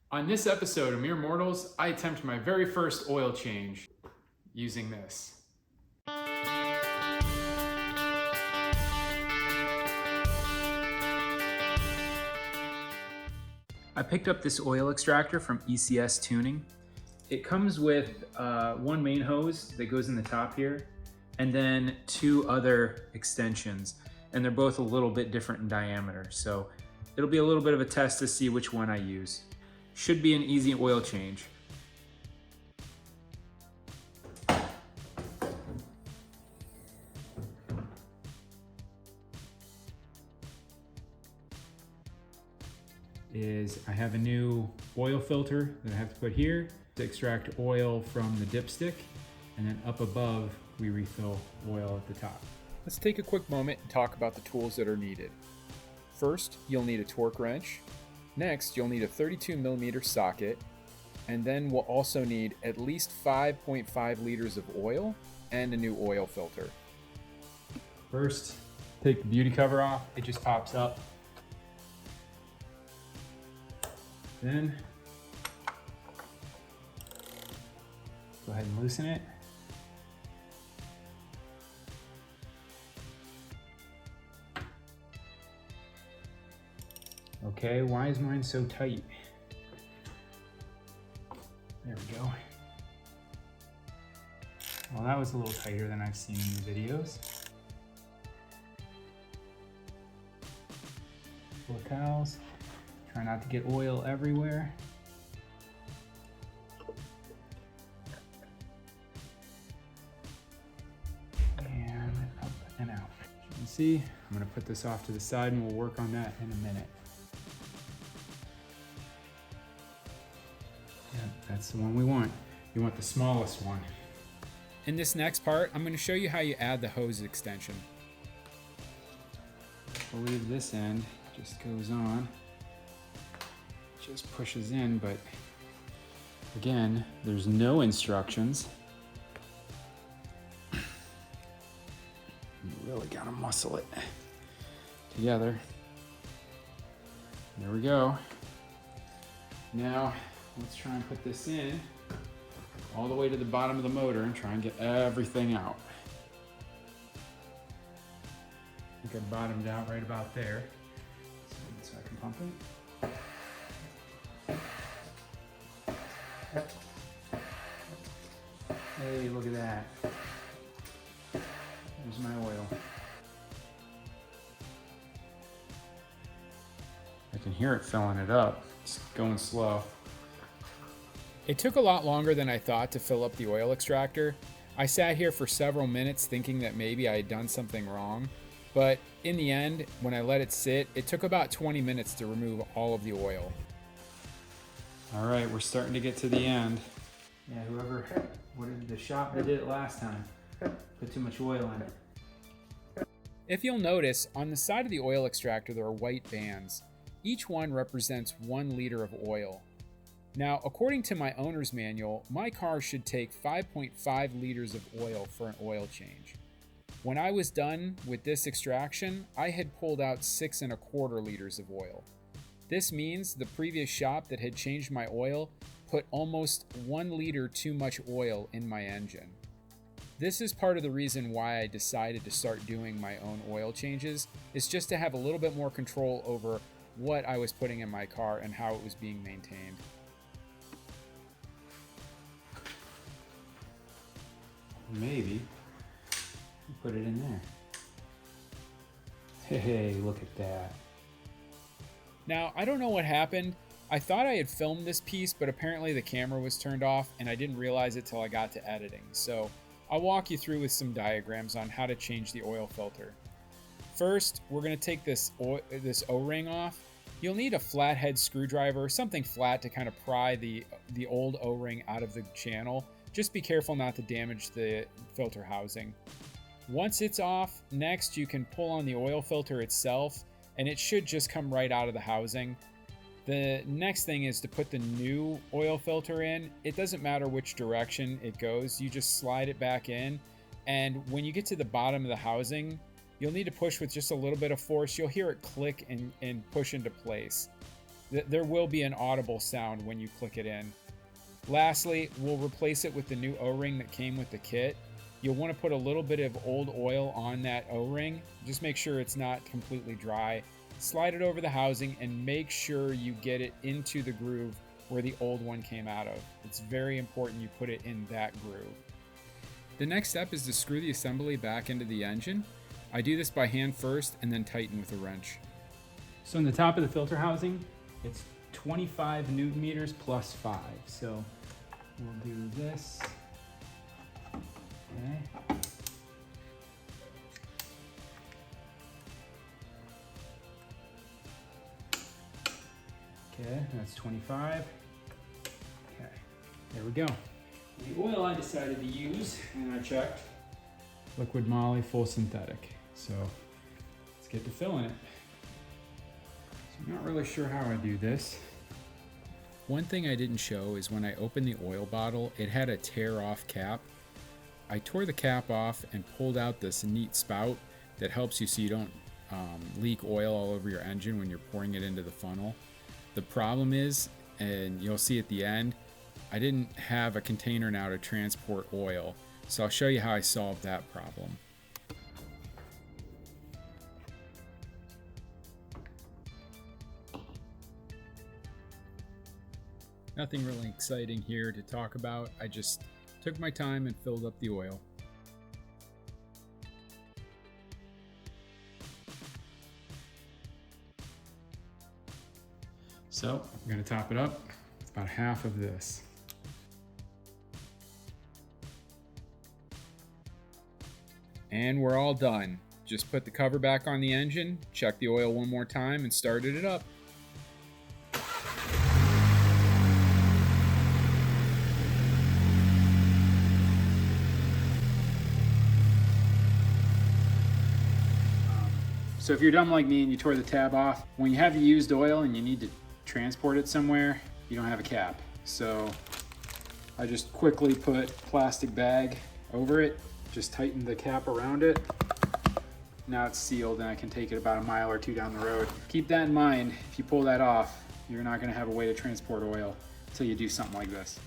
On this episode of Mere Mortals, I attempt my very first oil change using this. I picked up this oil extractor from ECS Tuning. It comes with one main hose that goes in the top here, and then two other extensions, and they're both a little bit different in diameter, so it'll be a little bit of a test to see which one I use. Should be an easy oil change. I have a new oil filter that I have to put here to extract oil from the dipstick, and then up above we refill oil at the top. Let's take a quick moment and talk about the tools that are needed. First, you'll need a torque wrench. Next, you'll need a 32mm socket, and then we'll also need at least 5.5 liters of oil and a new oil filter. First, take the beauty cover off. It just pops up. Then, go ahead and loosen it. Okay, why is mine so tight? There we go. Well, that was a little tighter than I've seen in the videos. Locales. Try not to get oil everywhere. And up and out. As you can see, I'm going to put this off to the side and we'll work on that in a minute. Yeah, that's the one we want. You want the smallest one. In this next part, I'm going to show you how you add the hose extension. I believe this end just goes on. Just pushes in, but again, there's no instructions. You really gotta muscle it together. There we go. Now, let's try and put this in all the way to the bottom of the motor and try and get everything out. I think I bottomed out right about there. So I can pump it. Hey, look at that. There's my oil. I can hear it filling it up. It's going slow. It took a lot longer than I thought to fill up the oil extractor. I sat here for several minutes thinking that maybe I had done something wrong, but in the end, when I let it sit, it took about 20 minutes to remove all of the oil. All right, we're starting to get to the end. Yeah, what did the shop that did it last time? Put too much oil in it. If you'll notice, on the side of the oil extractor there are white bands. Each one represents 1 liter of oil. Now, according to my owner's manual, my car should take 5.5 liters of oil for an oil change. When I was done with this extraction, I had pulled out 6.25 liters of oil. This means the previous shop that had changed my oil put almost 1 liter too much oil in my engine. This is part of the reason why I decided to start doing my own oil changes, is just to have a little bit more control over what I was putting in my car and how it was being maintained. Maybe put it in there. Hey, look at that. Now, I don't know what happened. I thought I had filmed this piece, but apparently the camera was turned off and I didn't realize it till I got to editing. So I'll walk you through with some diagrams on how to change the oil filter. First, we're going to take this O-ring off. You'll need a flathead screwdriver, something flat to kind of pry the old O-ring out of the channel. Just be careful not to damage the filter housing. Once it's off, next you can pull on the oil filter itself and it should just come right out of the housing. The next thing is to put the new oil filter in. It doesn't matter which direction it goes, you just slide it back in, and when you get to the bottom of the housing, you'll need to push with just a little bit of force. You'll hear it click and push into place. There will be an audible sound when you click it in. Lastly, we'll replace it with the new O-ring that came with the kit. You'll want to put a little bit of old oil on that O-ring. Just make sure it's not completely dry. Slide it over the housing and make sure you get it into the groove where the old one came out of. It's very important you put it in that groove. The next step is to screw the assembly back into the engine. I do this by hand first and then tighten with a wrench. So in the top of the filter housing, it's 25 newton meters plus 5. So we'll do this. Okay. Okay, that's 25. Okay, there we go. The oil I decided to use, and I checked, liquid moly full synthetic. So let's get to filling it. So I'm not really sure how I do this. One thing I didn't show is when I opened the oil bottle, it had a tear off cap. I tore the cap off and pulled out this neat spout that helps you so you don't leak oil all over your engine when you're pouring it into the funnel. The problem is, and you'll see at the end, I didn't have a container now to transport oil, so I'll show you how I solved that problem. Nothing really exciting here to talk about. I just took my time and filled up the oil. So I'm gonna top it up. It's about half of this. And we're all done. Just put the cover back on the engine, check the oil one more time, and started it up. So if you're dumb like me and you tore the tab off, when you have the used oil and you need to transport it somewhere, you don't have a cap. So I just quickly put plastic bag over it, just tighten the cap around it. Now it's sealed and I can take it about a mile or two down the road. Keep that in mind. If you pull that off, you're not gonna have a way to transport oil until you do something like this.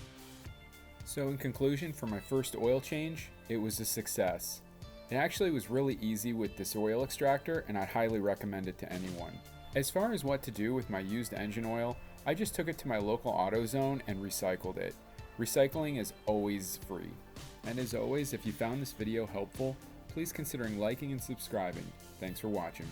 So in conclusion, for my first oil change, it was a success. It actually was really easy with this oil extractor, and I highly recommend it to anyone. As far as what to do with my used engine oil, I just took it to my local AutoZone and recycled it. Recycling is always free. And as always, if you found this video helpful, please consider liking and subscribing. Thanks for watching.